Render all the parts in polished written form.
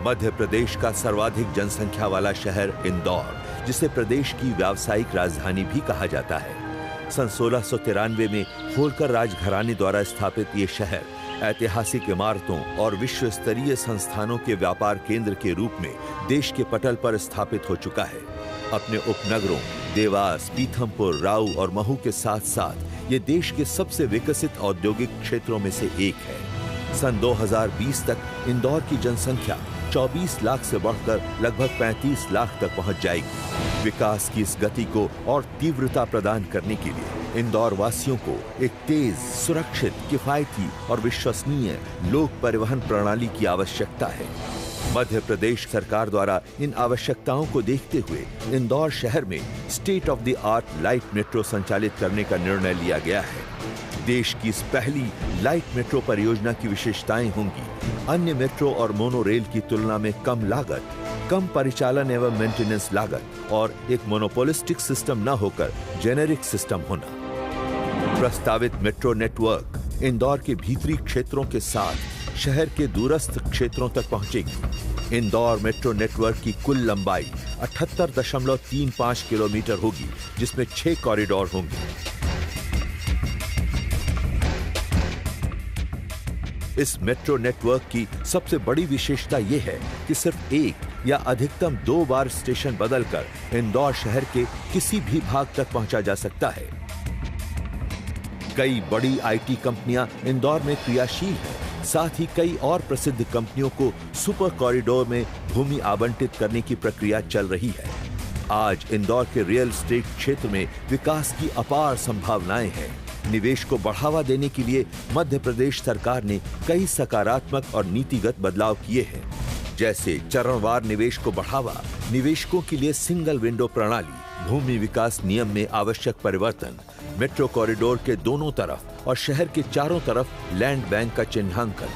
मध्य प्रदेश का सर्वाधिक जनसंख्या वाला शहर इंदौर, जिसे प्रदेश की व्यावसायिक राजधानी भी कहा जाता है। सन 1693 में होलकर राजघराने द्वारा स्थापित ये शहर ऐतिहासिक इमारतों और विश्व स्तरीय संस्थानों के व्यापार केंद्र के रूप में देश के पटल पर स्थापित हो चुका है। अपने उपनगरों देवास, पीथमपुर, राऊ और महू के साथ साथ ये देश के सबसे विकसित औद्योगिक क्षेत्रों में से एक है। सन 2020 तक इंदौर की जनसंख्या 24 लाख से बढ़कर लगभग 35 लाख तक पहुंच जाएगी। विकास की इस गति को और तीव्रता प्रदान करने के लिए इंदौर वासियों को एक तेज, सुरक्षित, किफायती और विश्वसनीय लोक परिवहन प्रणाली की आवश्यकता है। मध्य प्रदेश सरकार द्वारा इन आवश्यकताओं को देखते हुए इंदौर शहर में state of the art light metro संचालित करने का निर्णय लिया गया है। देश की इस पहली लाइट मेट्रो परियोजना की विशेषताएं होंगी अन्य मेट्रो और मोनो रेल की तुलना में कम लागत, कम परिचालन एवं मेंटेनेंस लागत और एक मोनोपोलिस्टिक सिस्टम न होकर जेनेरिक सिस्टम होना। प्रस्तावित मेट्रो नेटवर्क इंदौर के भीतरी क्षेत्रों के साथ शहर के दूरस्थ क्षेत्रों तक पहुंचेगी। इंदौर मेट्रो नेटवर्क की कुल लंबाई 78.35 किलोमीटर होगी, जिसमें 6 कॉरिडोर होंगे। इस मेट्रो नेटवर्क की सबसे बड़ी विशेषता यह है कि सिर्फ एक या अधिकतम 2 बार स्टेशन बदलकर इंदौर शहर के किसी भी भाग तक पहुंचा जा सकता है। कई बड़ी आईटी कंपनियां इंदौर में क्रियाशील हैं। साथ ही कई और प्रसिद्ध कंपनियों को सुपर कॉरिडोर में भूमि आवंटित करने की प्रक्रिया चल रही है। आज इंदौर के रियल एस्टेट क्षेत्र में विकास की अपार संभावनाएं हैं। निवेश को बढ़ावा देने के लिए मध्य प्रदेश सरकार ने कई सकारात्मक और नीतिगत बदलाव किए हैं, जैसे चरणवार निवेश को बढ़ावा, निवेशकों के लिए सिंगल विंडो प्रणाली, भूमि विकास नियम में आवश्यक परिवर्तन, मेट्रो कॉरिडोर के दोनों तरफ और शहर के चारों तरफ लैंड बैंक का चिन्हांकन,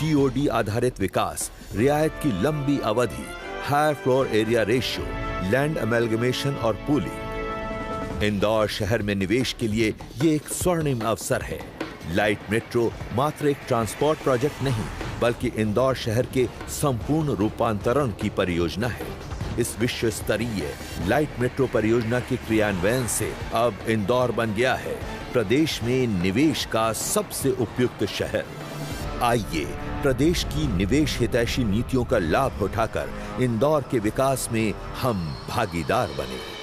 टीओडी आधारित विकास, रियायत की लंबी अवधि, higher floor area ratio, land amalgamation और पूलिंग। इंदौर शहर में निवेश के लिए ये एक स्वर्णिम अवसर है। लाइट मेट्रो मात्र एक ट्रांसपोर्ट प्रोजेक्ट नहीं, बल्कि इंदौर शहर के संपूर्ण रूपांतरण की परियोजना है। इस विश्व स्तरीय लाइट मेट्रो परियोजना के क्रियान्वयन से अब इंदौर बन गया है प्रदेश में निवेश का सबसे उपयुक्त शहर। आइए प्रदेश की निवेश हितैषी नीतियों का लाभ उठाकर इंदौर के विकास में हम भागीदार बने।